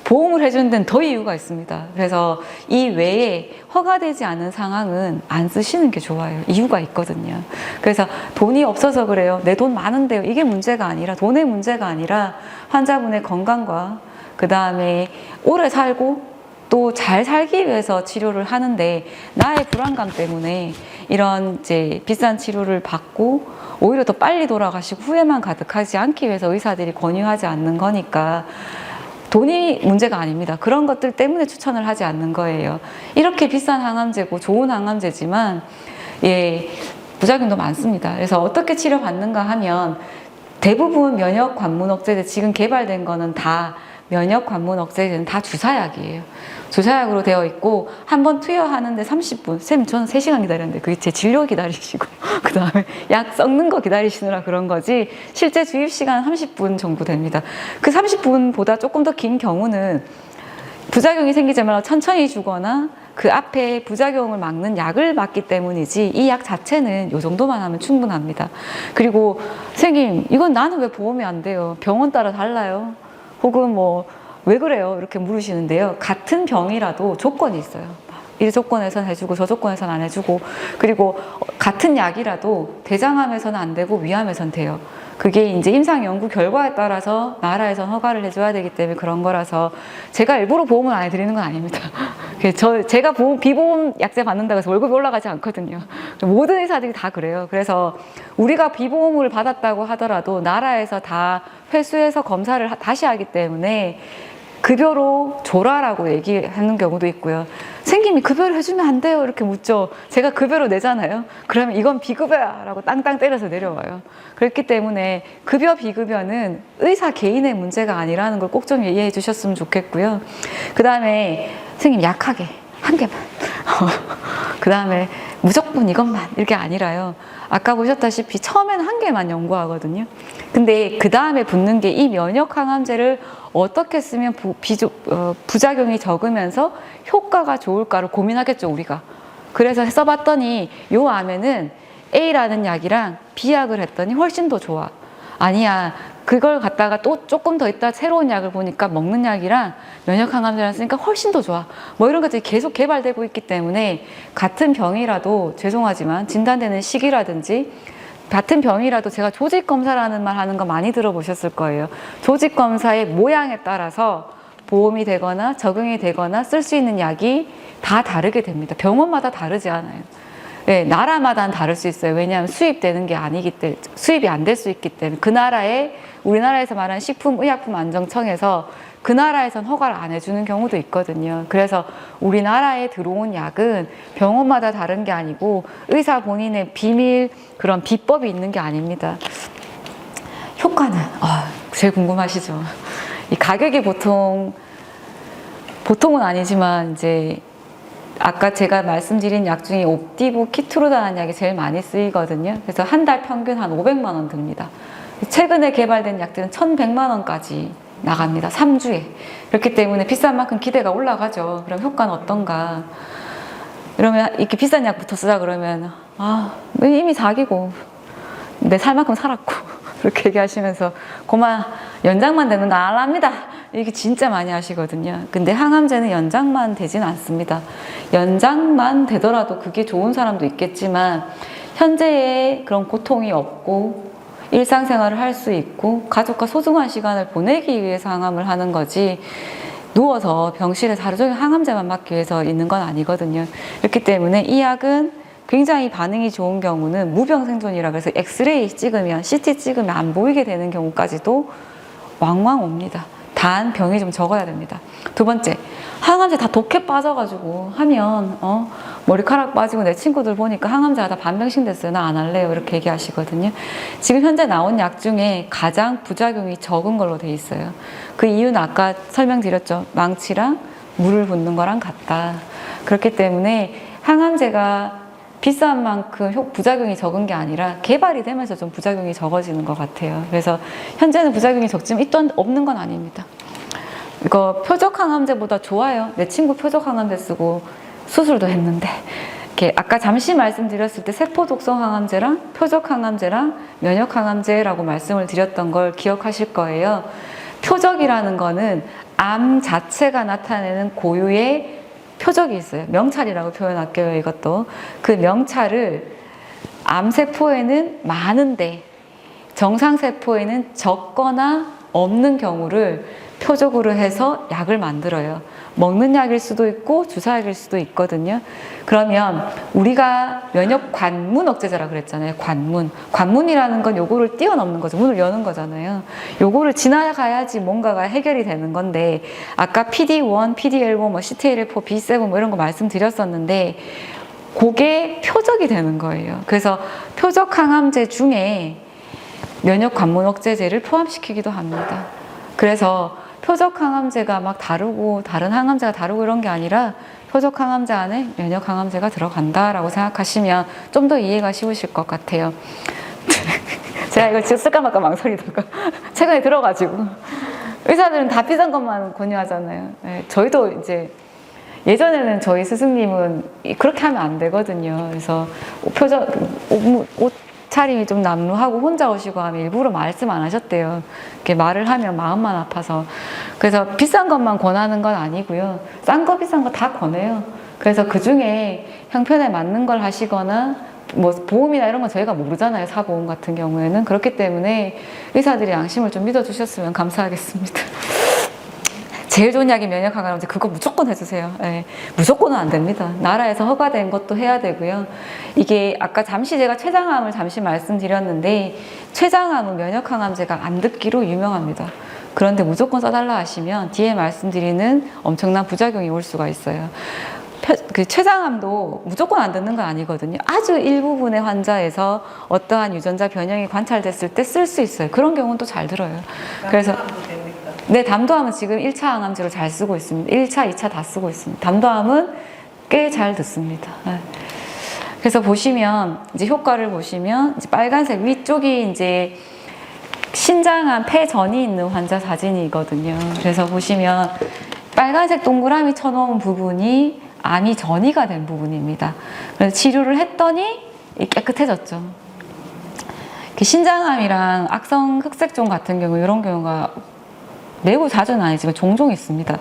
보험을 해주는 데는 더 이유가 있습니다. 그래서 이 외에 허가되지 않은 상황은 안 쓰시는 게 좋아요. 이유가 있거든요. 그래서 돈이 없어서 그래요, 내 돈 많은데요, 이게 문제가 아니라, 돈의 문제가 아니라 환자분의 건강과 그 다음에 오래 살고 또 잘 살기 위해서 치료를 하는데, 나의 불안감 때문에 이런 이제 비싼 치료를 받고 오히려 더 빨리 돌아가시고 후회만 가득하지 않기 위해서 의사들이 권유하지 않는 거니까 돈이 문제가 아닙니다. 그런 것들 때문에 추천을 하지 않는 거예요. 이렇게 비싼 항암제고 좋은 항암제지만 부작용도 많습니다. 그래서 어떻게 치료받는가 하면 대부분 면역 관문 억제제, 지금 개발된 거는 다 면역 관문 억제제는 다 주사약이에요. 주사약으로 되어 있고 한 번 투여하는데 30분. 쌤, 저는 3시간 기다렸는데 그게 제 진료 기다리시고 그 다음에 약 썩는 거 기다리시느라 그런 거지, 실제 주입 시간 30분 정도 됩니다. 그 30분보다 조금 더 긴 경우는 부작용이 생기자마자 천천히 주거나 그 앞에 부작용을 막는 약을 맞기 때문이지, 이 약 자체는 이 정도만 하면 충분합니다. 그리고 선생님, 이건 나는 왜 보험이 안 돼요? 병원 따라 달라요? 혹은 왜 그래요? 이렇게 물으시는데요. 같은 병이라도 조건이 있어요. 이 조건에선 해주고 저 조건에선 안 해주고, 그리고 같은 약이라도 대장암에서는 안 되고 위암에선 돼요. 그게 이제 임상 연구 결과에 따라서 나라에선 허가를 해줘야 되기 때문에 그런 거라서 제가 일부러 보험을 안 해드리는 건 아닙니다. 제가 비보험 약제 받는다고 해서 월급이 올라가지 않거든요. 모든 의사들이 다 그래요. 그래서 우리가 비보험을 받았다고 하더라도 나라에서 다 회수해서 검사를 다시 하기 때문에 급여로 줘라라고 얘기하는 경우도 있고요. 선생님이 급여를 해주면 안 돼요 이렇게 묻죠. 제가 급여로 내잖아요. 그러면 이건 비급여야 라고 땅땅 때려서 내려와요. 그렇기 때문에 급여 비급여는 의사 개인의 문제가 아니라는 걸 꼭 좀 이해해 주셨으면 좋겠고요. 그 다음에 선생님 약하게 한 개만 그 다음에 무조건 이것만 이렇게 아니라요. 아까 보셨다시피 처음에는 한 개만 연구하거든요. 근데 그 다음에 붙는 게 이 면역 항암제를 어떻게 쓰면 부작용이 적으면서 효과가 좋을까를 고민하겠죠, 우리가. 그래서 써봤더니 요 암에는 A라는 약이랑 B약을 했더니 훨씬 더 좋아. 아니야, 그걸 갖다가 또 조금 더 있다 새로운 약을 보니까 먹는 약이랑 면역 항암제랑 쓰니까 훨씬 더 좋아. 이런 것들이 계속 개발되고 있기 때문에 같은 병이라도, 죄송하지만 진단되는 시기라든지 같은 병이라도, 제가 조직검사라는 말 하는 거 많이 들어보셨을 거예요. 조직검사의 모양에 따라서 보험이 되거나 적용이 되거나 쓸 수 있는 약이 다 다르게 됩니다. 병원마다 다르지 않아요. 네, 나라마다는 다를 수 있어요. 왜냐하면 수입되는 게 아니기 때문에, 수입이 안 될 수 있기 때문에 그 나라에 우리나라에서 말하는 식품의약품안정청에서 그 나라에선 허가를 안 해주는 경우도 있거든요. 그래서 우리나라에 들어온 약은 병원마다 다른 게 아니고 의사 본인의 비밀 그런 비법이 있는 게 아닙니다. 효과는 제일 궁금하시죠? 이 가격이 보통은 아니지만 이제 아까 제가 말씀드린 약 중에 옵디보 키트로다는 약이 제일 많이 쓰이거든요. 그래서 한 달 평균 한 500만 원 듭니다. 최근에 개발된 약들은 1,100만 원까지 나갑니다. 3주에. 그렇기 때문에 비싼 만큼 기대가 올라가죠. 그럼 효과는 어떤가? 그러면 이렇게 비싼 약부터 쓰자 그러면 이미 사기고 내 살 만큼 살았고 그렇게 얘기하시면서 그만 연장만 되는 거 안 합니다. 이게 진짜 많이 하시거든요. 근데 항암제는 연장만 되지는 않습니다. 연장만 되더라도 그게 좋은 사람도 있겠지만 현재의 그런 고통이 없고 일상생활을 할 수 있고 가족과 소중한 시간을 보내기 위해서 항암을 하는 거지 누워서 병실에서 하루 종일 항암제만 맞기 위해서 있는 건 아니거든요. 그렇기 때문에 이 약은 굉장히 반응이 좋은 경우는 무병생존이라 그래서 엑스레이 찍으면 CT 찍으면 안 보이게 되는 경우까지도 왕왕 옵니다. 단 병이 좀 적어야 됩니다. 두 번째, 항암제 다 독해 빠져가지고 하면 머리카락 빠지고 내 친구들 보니까 항암제가 다 반병신 됐어요. 나 안 할래요. 이렇게 얘기하시거든요. 지금 현재 나온 약 중에 가장 부작용이 적은 걸로 돼 있어요. 그 이유는 아까 설명드렸죠. 망치랑 물을 붓는 거랑 같다. 그렇기 때문에 항암제가 비싼 만큼 부작용이 적은 게 아니라 개발이 되면서 좀 부작용이 적어지는 것 같아요. 그래서 현재는 부작용이 적지만 있던 없는 건 아닙니다. 이거 표적 항암제보다 좋아요. 내 친구 표적 항암제 쓰고 수술도 했는데 이렇게 아까 잠시 말씀드렸을 때 세포 독성 항암제랑 표적 항암제랑 면역 항암제라고 말씀을 드렸던 걸 기억하실 거예요. 표적이라는 거는 암 자체가 나타내는 고유의 표적이 있어요. 명찰이라고 표현할게요. 이것도 그 명찰을 암세포에는 많은데 정상세포에는 적거나 없는 경우를 표적으로 해서 약을 만들어요. 먹는 약일 수도 있고 주사약일 수도 있거든요. 그러면 우리가 면역 관문 억제제라 그랬잖아요. 관문이라는 건 요거를 뛰어넘는 거죠. 문을 여는 거잖아요. 요거를 지나가야지 뭔가가 해결이 되는 건데 아까 PD-1, PD-L1, 뭐 CTLA4, B7 뭐 이런 거 말씀드렸었는데 그게 표적이 되는 거예요. 그래서 표적 항암제 중에 면역 관문 억제제를 포함시키기도 합니다. 그래서 표적 항암제가 막 다르고 다른 항암제가 다르고 이런 게 아니라 표적 항암제 안에 면역 항암제가 들어간다라고 생각하시면 좀 더 이해가 쉬우실 것 같아요. 제가 이거 지금 쓸까 말까 망설이다가 최근에 들어가지고 의사들은 다 비싼 것만 권유하잖아요. 네, 저희도 이제 예전에는 저희 스승님은 그렇게 하면 안 되거든요. 그래서 옷 차림이 좀 남루하고 혼자 오시고 하면 일부러 말씀 안 하셨대요. 이렇게 말을 하면 마음만 아파서. 그래서 비싼 것만 권하는 건 아니고요. 싼 거 비싼 거 다 권해요. 그래서 그 중에 형편에 맞는 걸 하시거나 뭐 보험이나 이런 건 저희가 모르잖아요. 사보험 같은 경우에는. 그렇기 때문에 의사들이 양심을 좀 믿어주셨으면 감사하겠습니다. 제일 좋은 약이 면역 항암제 그거 무조건 해주세요. 네, 무조건은 안 됩니다. 나라에서 허가된 것도 해야 되고요. 이게 아까 잠시 제가 췌장암을 잠시 말씀드렸는데 췌장암은 면역 항암제가 안 듣기로 유명합니다. 그런데 무조건 써달라 하시면 뒤에 말씀드리는 엄청난 부작용이 올 수가 있어요. 그 췌장암도 무조건 안 듣는 건 아니거든요. 아주 일부분의 환자에서 어떠한 유전자 변형이 관찰됐을 때 쓸 수 있어요. 그런 경우는 또 잘 들어요. 그래서 네, 담도암은 지금 1차 항암제로 잘 쓰고 있습니다. 1차, 2차 다 쓰고 있습니다. 담도암은 꽤 잘 듣습니다. 네. 그래서 보시면 이제 효과를 보시면 이제 빨간색 위쪽이 이제 신장암 폐전이 있는 환자 사진이거든요. 그래서 보시면 빨간색 동그라미 쳐놓은 부분이 암이 전이가 된 부분입니다. 그래서 치료를 했더니 깨끗해졌죠. 신장암이랑 악성 흑색종 같은 경우 이런 경우가 매우 자주는 아니지만 종종 있습니다.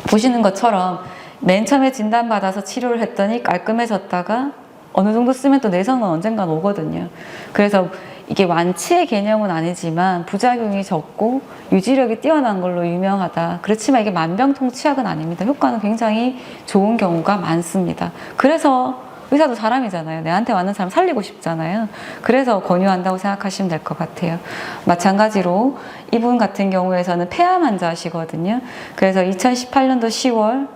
보시는 것처럼 맨 처음에 진단받아서 치료를 했더니 깔끔해졌다가 어느 정도 쓰면 또 내성은 언젠간 오거든요. 그래서 이게 완치의 개념은 아니지만 부작용이 적고 유지력이 뛰어난 걸로 유명하다. 그렇지만 이게 만병통치약은 아닙니다. 효과는 굉장히 좋은 경우가 많습니다. 그래서 의사도 사람이잖아요. 내한테 왔는 사람 살리고 싶잖아요. 그래서 권유한다고 생각하시면 될 것 같아요. 마찬가지로 이분 같은 경우에서는 폐암 환자시거든요. 그래서 2018년도 10월,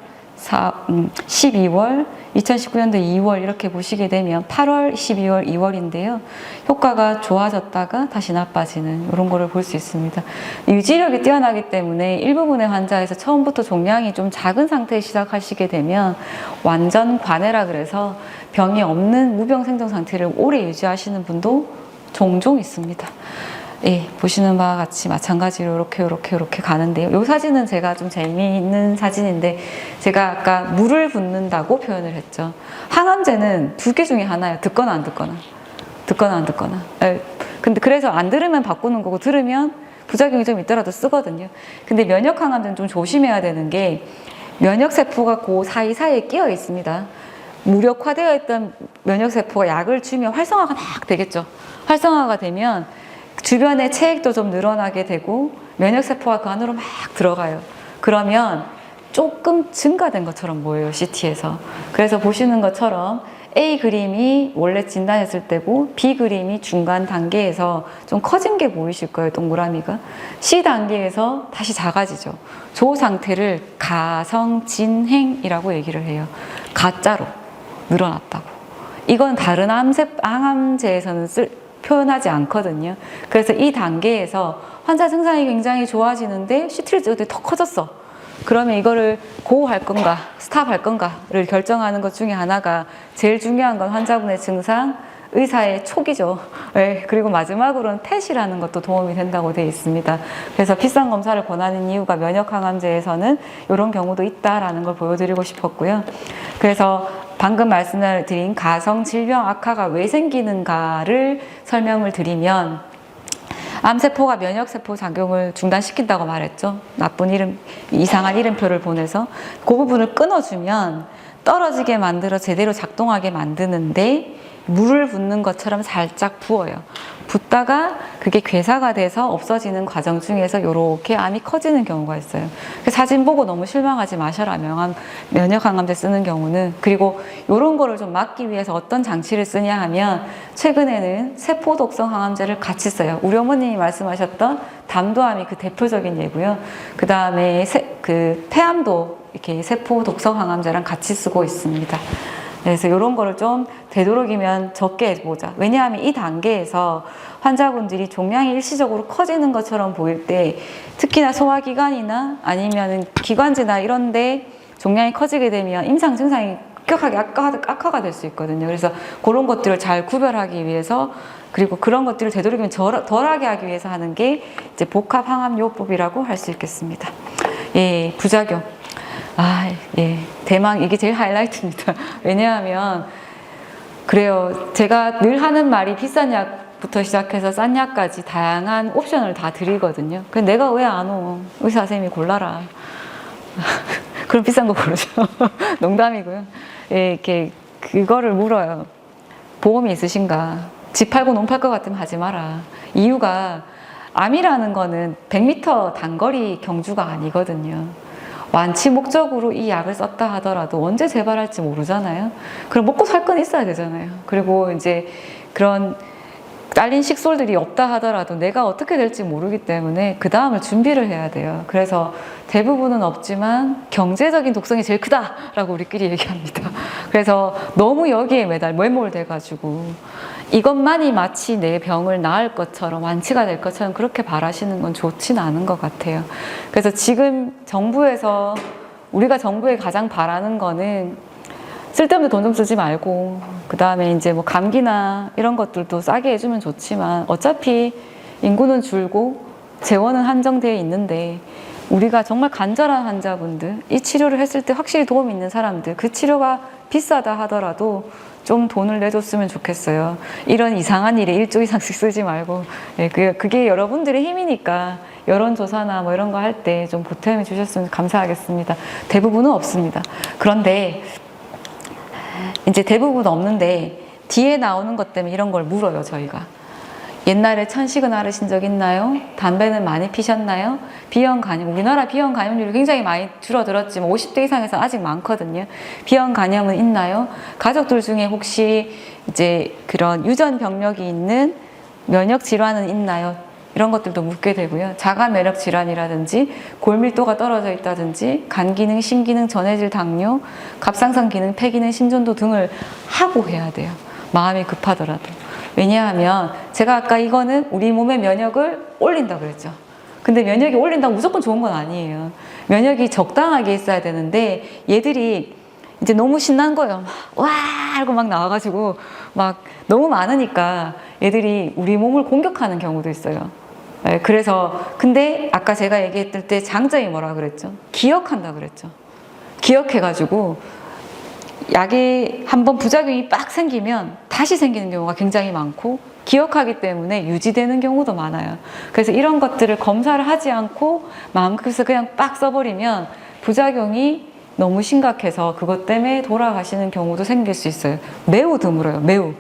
12월, 2019년도 2월 이렇게 보시게 되면 8월, 12월, 2월인데요. 효과가 좋아졌다가 다시 나빠지는 이런 거를 볼 수 있습니다. 유지력이 뛰어나기 때문에 일부분의 환자에서 처음부터 종양이 좀 작은 상태에 시작하시게 되면 완전 관해라 그래서 병이 없는 무병 생존 상태를 오래 유지하시는 분도 종종 있습니다. 예, 보시는 바와 같이 마찬가지로 이렇게 가는데요. 이 사진은 제가 좀 재미있는 사진인데 제가 아까 물을 붓는다고 표현을 했죠. 항암제는 두 개 중에 하나예요. 듣거나 안 듣거나. 듣거나 안 듣거나. 예, 근데 그래서 안 들으면 바꾸는 거고 들으면 부작용이 좀 있더라도 쓰거든요. 근데 면역 항암제는 좀 조심해야 되는 게 면역세포가 그 사이사이에 끼어 있습니다. 무력화되어 있던 면역세포가 약을 주면 활성화가 막 되겠죠. 활성화가 되면 주변에 체액도 좀 늘어나게 되고 면역세포가 그 안으로 막 들어가요. 그러면 조금 증가된 것처럼 보여요, CT에서. 그래서 보시는 것처럼 A 그림이 원래 진단했을 때고 B 그림이 중간 단계에서 좀 커진 게 보이실 거예요, 동그라미가. C 단계에서 다시 작아지죠. 저 상태를 가성진행이라고 얘기를 해요. 가짜로 늘어났다고. 이건 다른 항암제에서는 표현하지 않거든요. 그래서 이 단계에서 환자 증상이 굉장히 좋아지는데 CT를 찍을 때 더 커졌어. 그러면 이거를 고할 건가 스탑할 건가를 결정하는 것 중에 하나가 제일 중요한 건 환자분의 증상, 의사의 촉이죠. 네, 그리고 마지막으로는 텟이라는 것도 도움이 된다고 되어 있습니다. 그래서 비싼 검사를 권하는 이유가 면역항암제에서는 이런 경우도 있다라는 걸 보여드리고 싶었고요. 그래서 방금 말씀을 드린 가성 질병 악화가 왜 생기는가를 설명을 드리면 암세포가 면역세포 작용을 중단시킨다고 말했죠. 나쁜 이름, 이상한 이름표를 보내서 그 부분을 끊어주면 떨어지게 만들어 제대로 작동하게 만드는데 물을 붓는 것처럼 살짝 부어요. 붓다가 그게 괴사가 돼서 없어지는 과정 중에서 이렇게 암이 커지는 경우가 있어요. 사진 보고 너무 실망하지 마셔라. 면역항암제 쓰는 경우는. 그리고 이런 거를 좀 막기 위해서 어떤 장치를 쓰냐 하면 최근에는 세포독성 항암제를 같이 써요. 우리 어머님이 말씀하셨던 담도암이 그 대표적인 예고요. 그 다음에 폐암도 이렇게 세포독성 항암제랑 같이 쓰고 있습니다. 그래서 이런 거를 좀 되도록이면 적게 해보자. 왜냐하면 이 단계에서 환자분들이 종양이 일시적으로 커지는 것처럼 보일 때 특히나 소화기관이나 아니면 기관지나 이런데 종양이 커지게 되면 임상 증상이 급격하게 악화가 될 수 있거든요. 그래서 그런 것들을 잘 구별하기 위해서 그리고 그런 것들을 되도록이면 덜하게 하기 위해서 하는 게 이제 복합항암요법이라고 할 수 있겠습니다. 예, 부작용. 예. 대망, 이게 제일 하이라이트입니다. 왜냐하면, 그래요. 제가 늘 하는 말이 비싼 약부터 시작해서 싼 약까지 다양한 옵션을 다 드리거든요. 근데 내가 왜 안 오? 의사 선생님이 골라라. 그럼 비싼 거 고르죠. 농담이고요. 예, 이렇게, 그거를 물어요. 보험이 있으신가? 집 팔고 농 팔 것 같으면 하지 마라. 이유가, 암이라는 거는 100m 단거리 경주가 아니거든요. 완치 목적으로 이 약을 썼다 하더라도 언제 재발할지 모르잖아요. 그럼 먹고 살 건 있어야 되잖아요. 그리고 이제 그런 딸린 식솔들이 없다 하더라도 내가 어떻게 될지 모르기 때문에 그 다음을 준비를 해야 돼요. 그래서 대부분은 없지만 경제적인 독성이 제일 크다라고 우리끼리 얘기합니다. 그래서 너무 여기에 매몰돼가지고 이것만이 마치 내 병을 나을 것처럼 완치가 될 것처럼 그렇게 바라시는 건 좋지는 않은 것 같아요. 그래서 지금 정부에서 우리가 정부에 가장 바라는 거는 쓸데없는 돈 좀 쓰지 말고 그 다음에 이제 뭐 감기나 이런 것들도 싸게 해주면 좋지만 어차피 인구는 줄고 재원은 한정되어 있는데 우리가 정말 간절한 환자분들 이 치료를 했을 때 확실히 도움이 있는 사람들 그 치료가 비싸다 하더라도 좀 돈을 내줬으면 좋겠어요. 이런 이상한 일에 1조 이상씩 쓰지 말고 예, 그게 여러분들의 힘이니까 여론조사나 뭐 이런 거 할 때 좀 보탬해 주셨으면 감사하겠습니다. 대부분은 없습니다. 그런데 이제 대부분 없는데 뒤에 나오는 것 때문에 이런 걸 물어요, 저희가. 옛날에 천식은 앓으신 적 있나요? 담배는 많이 피셨나요? 비형 간염, 우리나라 비형 간염률이 굉장히 많이 줄어들었지만 50대 이상에서 아직 많거든요. 비형 간염은 있나요? 가족들 중에 혹시 이제 그런 유전 병력이 있는 면역 질환은 있나요? 이런 것들도 묻게 되고요. 자가 면역 질환이라든지 골밀도가 떨어져 있다든지 간 기능, 심기능, 전해질 당뇨, 갑상선 기능, 폐기능, 심전도 등을 하고 해야 돼요. 마음이 급하더라도. 왜냐하면 제가 아까 이거는 우리 몸의 면역을 올린다 그랬죠. 근데 면역이 올린다고 무조건 좋은 건 아니에요. 면역이 적당하게 있어야 되는데 얘들이 이제 너무 신난 거예요. 와 하고 막 나와가지고 막 너무 많으니까 얘들이 우리 몸을 공격하는 경우도 있어요. 네, 그래서 근데 아까 제가 얘기했을 때 장점이 뭐라 그랬죠? 기억한다 그랬죠. 기억해가지고 약이 한번 부작용이 빡 생기면 다시 생기는 경우가 굉장히 많고 기억하기 때문에 유지되는 경우도 많아요. 그래서 이런 것들을 검사를 하지 않고 마음급해서 그냥 빡 써버리면 부작용이 너무 심각해서 그것 때문에 돌아가시는 경우도 생길 수 있어요. 매우 드물어요. 매우.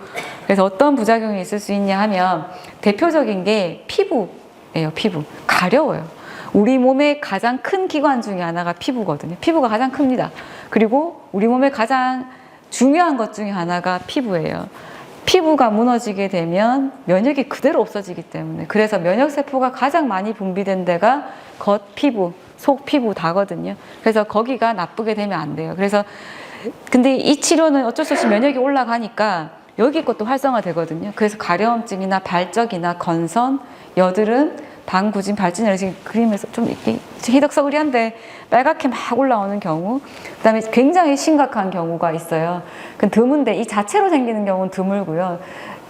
그래서 어떤 부작용이 있을 수 있냐 하면 대표적인 게 피부예요. 피부. 가려워요. 우리 몸의 가장 큰 기관 중에 하나가 피부거든요. 피부가 가장 큽니다. 그리고 우리 몸의 가장 중요한 것 중에 하나가 피부예요. 피부가 무너지게 되면 면역이 그대로 없어지기 때문에 그래서 면역세포가 가장 많이 분비된 데가 겉피부, 속피부 다거든요. 그래서 거기가 나쁘게 되면 안 돼요. 그래서 근데 이 치료는 어쩔 수 없이 면역이 올라가니까 여기 것도 활성화되거든요. 그래서 가려움증이나 발적이나 건선, 여드름, 방구진, 발진이라 지금 그림에서 좀 이렇게 희덕서그리한데 빨갛게 막 올라오는 경우, 그 다음에 굉장히 심각한 경우가 있어요. 그 드문데 이 자체로 생기는 경우는 드물고요.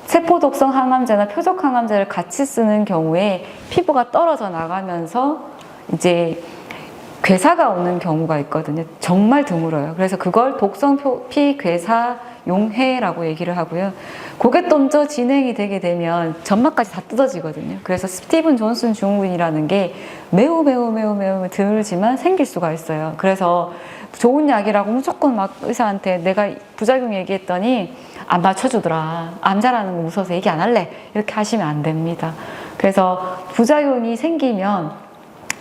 세포독성 항암제나 표적 항암제를 같이 쓰는 경우에 피부가 떨어져 나가면서 이제 괴사가 오는 경우가 있거든요. 정말 드물어요. 그래서 그걸 독성 피괴사 용해라고 얘기를 하고요. 고개 돔저 진행이 되게 되면 점막까지 다 뜯어지거든요. 그래서 스티븐 존슨 증후군이라는 게 매우 드물지만 생길 수가 있어요. 그래서 좋은 약이라고 무조건 막 의사한테 내가 부작용 얘기했더니 안 맞춰주더라. 암자라는 거 무서워서 얘기 안 할래. 이렇게 하시면 안 됩니다. 그래서 부작용이 생기면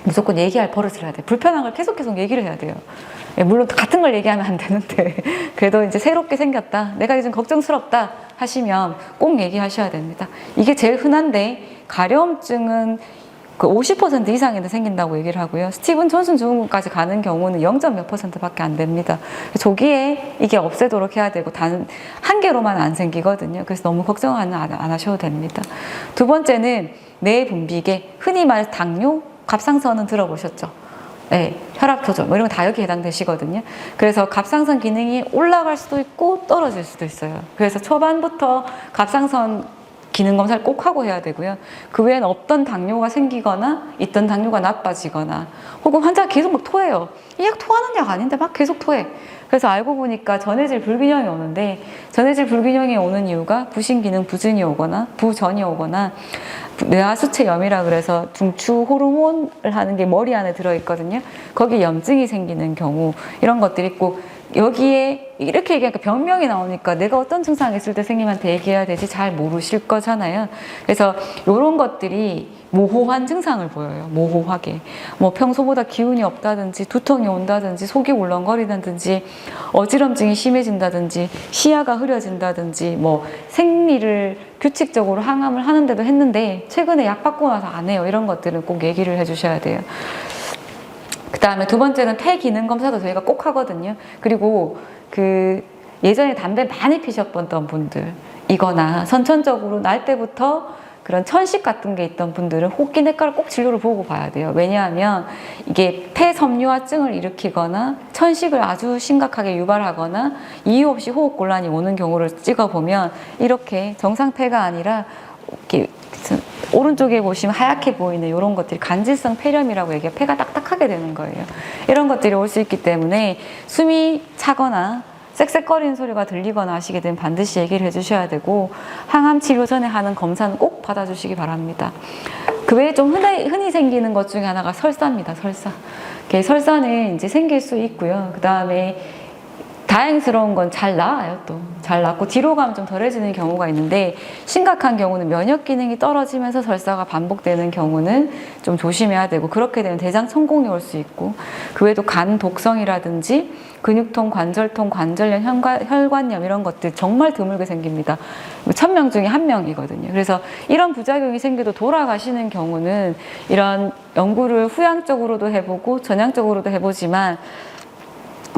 무조건 얘기할 버릇을 해야 돼요. 불편한 걸 계속 얘기를 해야 돼요. 물론 같은 걸 얘기하면 안 되는데 그래도 이제 새롭게 생겼다, 내가 요즘 걱정스럽다 하시면 꼭 얘기하셔야 됩니다. 이게 제일 흔한데 가려움증은 그 50% 이상에는 생긴다고 얘기를 하고요. 스티븐 존슨 증후군까지 가는 경우는 0.몇 %밖에 안 됩니다. 조기에 이게 없애도록 해야 되고 단 한 개로만 안 생기거든요. 그래서 너무 걱정 안 하셔도 됩니다. 두 번째는 뇌 분비계, 흔히 말 당뇨, 갑상선은 들어보셨죠? 네, 혈압 조절 뭐 이런 거 다 여기 해당되시거든요. 그래서 갑상선 기능이 올라갈 수도 있고 떨어질 수도 있어요. 그래서 초반부터 갑상선 기능 검사를 꼭 하고 해야 되고요. 그 외에는 없던 당뇨가 생기거나 있던 당뇨가 나빠지거나 혹은 환자가 계속 막 토해요. 이 약 토하는 약 아닌데 막 계속 토해. 그래서 알고 보니까 전해질 불균형이 오는데 전해질 불균형이 오는 이유가 부신기능 부진이 오거나 부전이 오거나 뇌하수체염이라 그래서 중추 호르몬을 하는 게 머리 안에 들어있거든요. 거기에 염증이 생기는 경우 이런 것들이 있고 여기에 이렇게 얘기하니까 병명이 나오니까 내가 어떤 증상이 있을 때 선생님한테 얘기해야 되지 잘 모르실 거잖아요. 그래서 이런 것들이 모호한 증상을 보여요. 모호하게. 뭐 평소보다 기운이 없다든지 두통이 온다든지 속이 울렁거리다든지 어지럼증이 심해진다든지 시야가 흐려진다든지 뭐 생리를 규칙적으로 항암을 하는데도 했는데 최근에 약 받고 나서 안 해요. 이런 것들은 꼭 얘기를 해주셔야 돼요. 그 다음에 두 번째는 폐 기능 검사도 저희가 꼭 하거든요. 그리고 그 예전에 담배 많이 피셨던 분들 이거나 선천적으로 날 때부터 그런 천식 같은 게 있던 분들은 호흡기내과를 꼭 진료를 보고 봐야 돼요. 왜냐하면 이게 폐섬유화증을 일으키거나 천식을 아주 심각하게 유발하거나 이유 없이 호흡곤란이 오는 경우를 찍어보면 이렇게 정상폐가 아니라 이렇게 오른쪽에 보시면 하얗게 보이는 이런 것들이 간질성 폐렴이라고 얘기해요. 폐가 딱딱하게 되는 거예요. 이런 것들이 올 수 있기 때문에 숨이 차거나 쌕쌕거리는 소리가 들리거나 하시게 되면 반드시 얘기를 해주셔야 되고 항암 치료 전에 하는 검사는 꼭 받아주시기 바랍니다. 그 외에 좀 흔히 생기는 것 중에 하나가 설사입니다. 설사. 설사는 이제 생길 수 있고요. 그 다음에 다행스러운 건 잘 나아요. 또 잘 낫고 뒤로 가면 좀 덜해지는 경우가 있는데, 심각한 경우는 면역 기능이 떨어지면서 설사가 반복되는 경우는 좀 조심해야 되고, 그렇게 되면 대장 천공이 올 수 있고, 그 외에도 간 독성이라든지 근육통, 관절통, 관절염, 혈관염 이런 것들 정말 드물게 생깁니다. 1000명 중에 1명이거든요. 그래서 이런 부작용이 생겨도 돌아가시는 경우는 이런 연구를 후양적으로도 해보고 전향적으로도 해보지만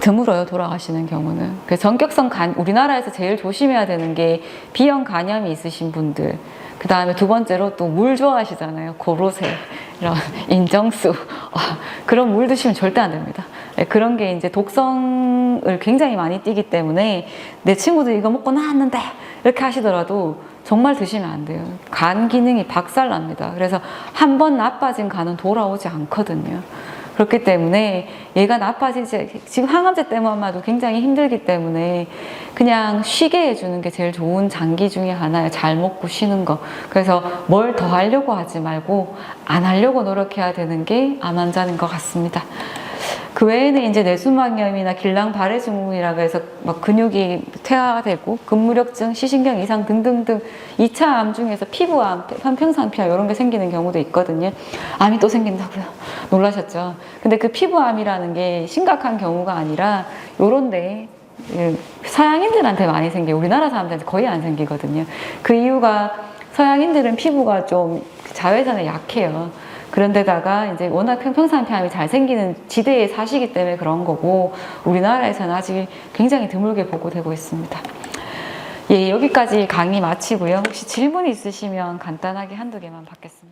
드물어요, 돌아가시는 경우는. 그래서 전격성 우리나라에서 제일 조심해야 되는 게 B형 간염이 있으신 분들, 그 다음에 두 번째로 또 물 좋아하시잖아요. 고로쇠, 이런 인정수, 그런 물 드시면 절대 안 됩니다. 그런 게 이제 독성을 굉장히 많이 띠기 때문에 내 친구들 이거 먹고 나왔는데 이렇게 하시더라도 정말 드시면 안 돼요. 간 기능이 박살납니다. 그래서 한 번 나빠진 간은 돌아오지 않거든요. 그렇기 때문에 얘가 나빠지지, 지금 항암제 때문만도 굉장히 힘들기 때문에 그냥 쉬게 해주는 게 제일 좋은 장기 중에 하나예요. 잘 먹고 쉬는 거. 그래서 뭘 더 하려고 하지 말고 안 하려고 노력해야 되는 게 암 환자인 것 같습니다. 그 외에는 이제 뇌수막염이나 길랑 발해 증후군이라고 해서 막 근육이 퇴화되고 근무력증, 시신경 이상 등등등 2차 암 중에서 피부암, 편평상피암 이런 게 생기는 경우도 있거든요. 암이 또 생긴다고요? 놀라셨죠? 근데 그 피부암이라는 게 심각한 경우가 아니라 요런데 서양인들한테 많이 생겨요. 우리나라 사람들한테 거의 안 생기거든요. 그 이유가 서양인들은 피부가 좀 자외선에 약해요. 그런데다가 이제 워낙 평상피암이 잘 생기는 지대에 사시기 때문에 그런 거고, 우리나라에서는 아직 굉장히 드물게 보고되고 있습니다. 예, 여기까지 강의 마치고요. 혹시 질문 있으시면 간단하게 한두 개만 받겠습니다.